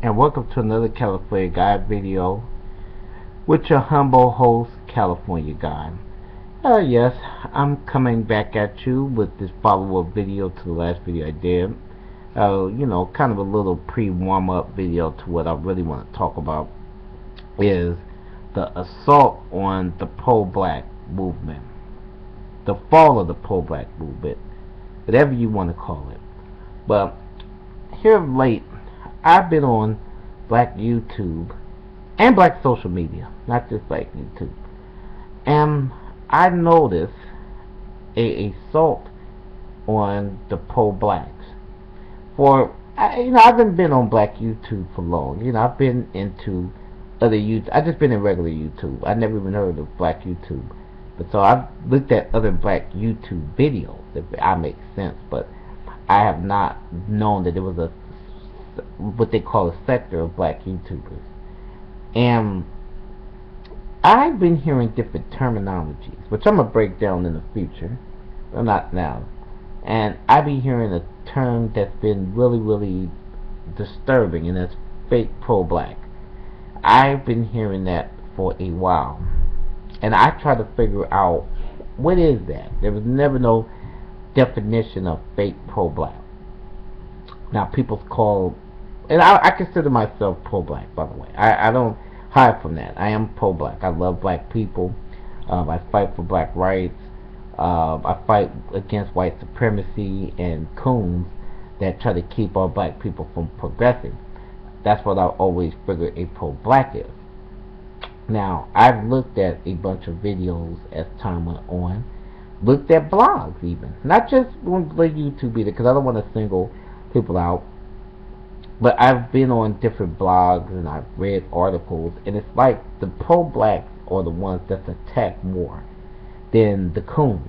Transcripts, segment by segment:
and welcome to another California Guide video with your humble host, California Guide. Yes, I'm coming back at you with this follow-up video to the last video I did. Kind of a little pre-warm-up video to what I really want to talk about is the assault on the pro-black movement, the fall of the pro-black movement, whatever you want to call it. But here of late, I've been on black YouTube and black social media, not just black YouTube, and I noticed a assault on the pro-blacks. I haven't been on black YouTube for long. I've been into other YouTube. I just been in regular YouTube. I never even heard of black YouTube. But so I've looked at other black YouTube videos, if I make sense. But I have not known that there was a what they call a sector of black YouTubers. And I've been hearing different terminologies, which I'm going to break down in the future, but not now. And I've been hearing a term that's been really, really disturbing, and that's fake pro-black. I've been hearing that for a while, and I try to figure out what is that. There was never no definition of fake pro-black. Now people call, and I consider myself pro-black, by the way. I don't hide from that. I am pro-black. I love black people. I fight for black rights. I fight against white supremacy and coons that try to keep our black people from progressing. That's what I always figure a pro-black is. Now, I've looked at a bunch of videos as time went on. Looked at blogs even. Not just on YouTube either, because I don't want to single people out. But I've been on different blogs and I've read articles, and it's like the pro-blacks are the ones that's attacked more than the coons.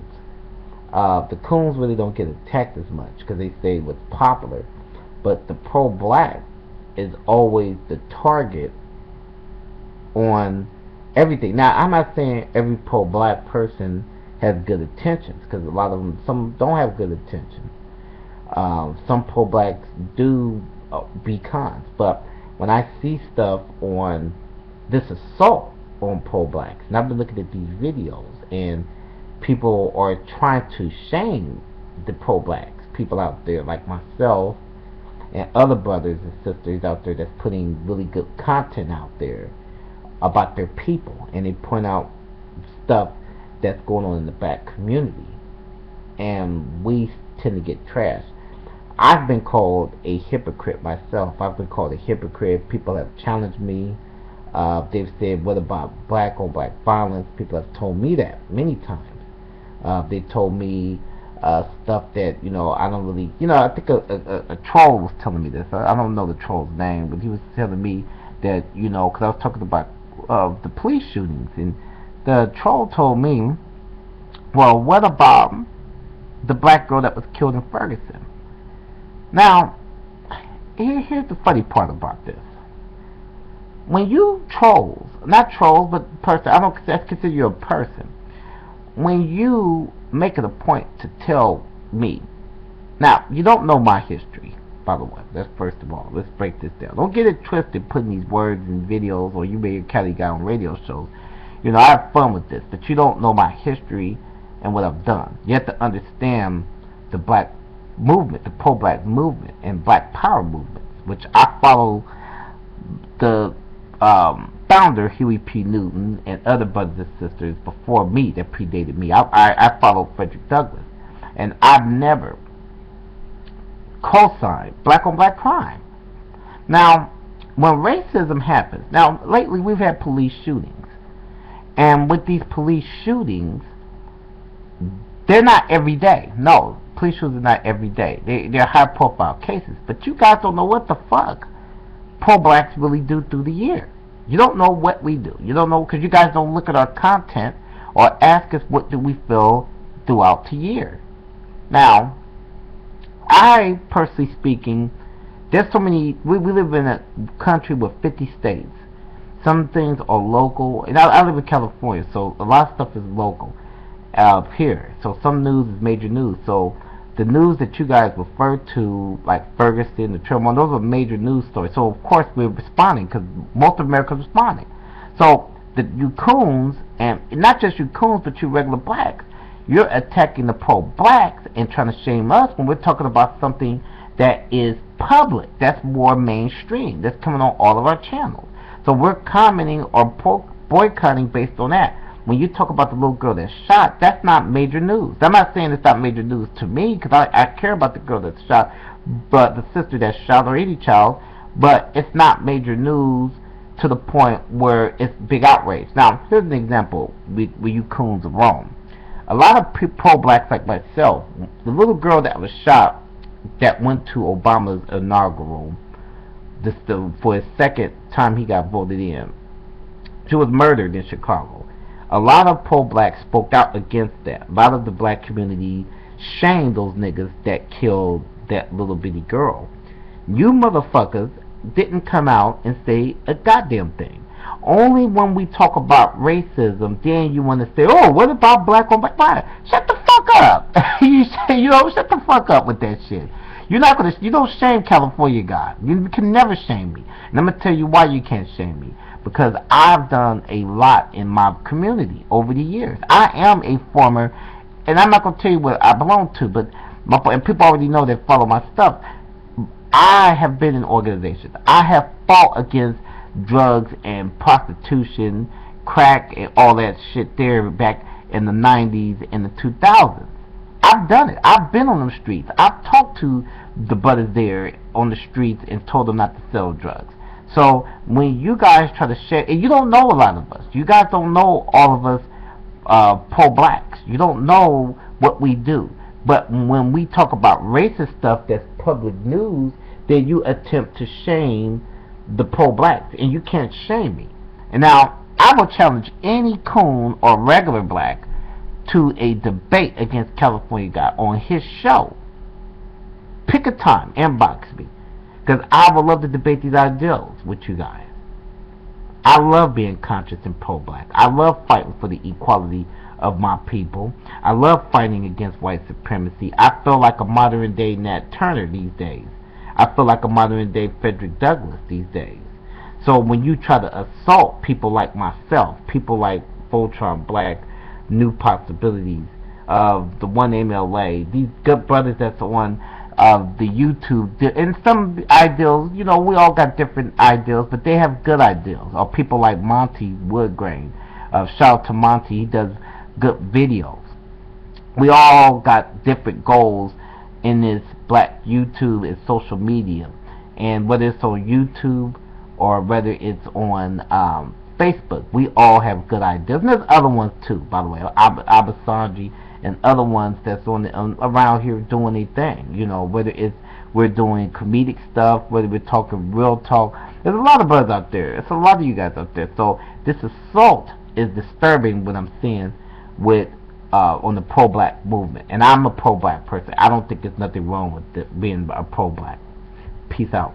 The coons really don't get attacked as much because they say what's popular, but the pro-black is always the target on everything. Now, I'm not saying every pro-black person has good intentions, because a lot of them, some don't have good intentions. Some pro-blacks do be cons, but when I see stuff on this assault on pro-blacks, and I've been looking at these videos, and people are trying to shame the pro-blacks, people out there like myself and other brothers and sisters out there that's putting really good content out there about their people, and they point out stuff that's going on in the black community, and we tend to get trashed. I've been called a hypocrite myself. I've been called a hypocrite. People have challenged me. They've said, what about black on black violence? People have told me that many times. They told me stuff that, I don't really, I think a troll was telling me this. I don't know the troll's name, but he was telling me that, because I was talking about the police shootings, and the troll told me, well, what about the black girl that was killed in Ferguson? Now, here's the funny part about this. When you trolls, not trolls, but person, I don't consider you a person. When you make it a point to tell me, now, you don't know my history, by the way. That's first of all. Let's break this down. Don't get it twisted putting these words in videos, or you may hear Cali Guy on radio shows. I have fun with this, but you don't know my history and what I've done. You have to understand the black movement, the pro-black movement, and black power movements, which I follow the founder, Huey P. Newton, and other brothers and sisters before me that predated me. I follow Frederick Douglass, and I've never co-signed black on black crime. Now, when racism happens, now lately we've had police shootings, and with these police shootings, they're not every day. No, police shootings are not every day. They're high-profile cases, but you guys don't know what the fuck pro-blacks really do through the year. You don't know what we do. You don't know, because you guys don't look at our content or ask us what do we feel throughout the year. Now, I, personally speaking, there's so many, we live in a country with 50 states. Some things are local, and I live in California, so a lot of stuff is local here. So some news is major news. So the news that you guys refer to, like Ferguson, the Tremont, those are major news stories. So of course we're responding because most of America's responding. So the you coons, and not just you coons, but you regular blacks, you're attacking the pro-blacks and trying to shame us when we're talking about something that is public, that's more mainstream, that's coming on all of our channels. So we're commenting or boycotting based on that. When you talk about the little girl that's shot, that's not major news. I'm not saying it's not major news to me, because I care about the girl that's shot, but the sister that's shot, or any child, but it's not major news to the point where it's big outrage. Now, here's an example where you coons are wrong. A lot of pro-blacks like myself, the little girl that was shot that went to Obama's inaugural, for his second time he got voted in, she was murdered in Chicago. A lot of pro-blacks spoke out against that. A lot of the black community shamed those niggas that killed that little bitty girl. You motherfuckers didn't come out and say a goddamn thing. Only when we talk about racism, then you want to say, oh, what about black on black violence? Shut the fuck up. Shut the fuck up with that shit. You don't shame California God. You can never shame me. And I'm going to tell you why you can't shame me. Because I've done a lot in my community over the years. I am a former, and I'm not going to tell you what I belong to, but and people already know that follow my stuff. I have been in organizations. I have fought against drugs and prostitution, crack, and all that shit there back in the 90s and the 2000s. I've done it. I've been on them streets. I've talked to the brothers there on the streets and told them not to sell drugs. So when you guys try to share, and you don't know a lot of us. You guys don't know all of us pro-blacks. You don't know what we do. But when we talk about racist stuff that's public news, then you attempt to shame the pro-blacks, and you can't shame me. And now, I will challenge any coon or regular black to a debate against California God on his show. Pick a time, inbox me, because I would love to debate these ideals with you guys. I love being conscious and pro-black. I love fighting for the equality of my people. I love fighting against white supremacy. I feel like a modern day Nat Turner these days. I feel like a modern day Frederick Douglass these days. So when you try to assault people like myself, people like Voltron Black, New Possibilities, the one MLA, these good brothers that's on the YouTube, and some ideals, we all got different ideals, but they have good ideals. Or people like Monty Woodgrain. Shout out to Monty, he does good videos. We all got different goals in this black YouTube and social media, and whether it's on YouTube or whether it's on Facebook, we all have good ideas. And there's other ones too, by the way, Abasanji and other ones that's on around here doing their thing. Whether it's we're doing comedic stuff, whether we're talking real talk. There's a lot of brothers out there. It's a lot of you guys out there. So this assault is disturbing what I'm seeing with on the pro-black movement. And I'm a pro-black person. I don't think there's nothing wrong with being a pro-black. Peace out.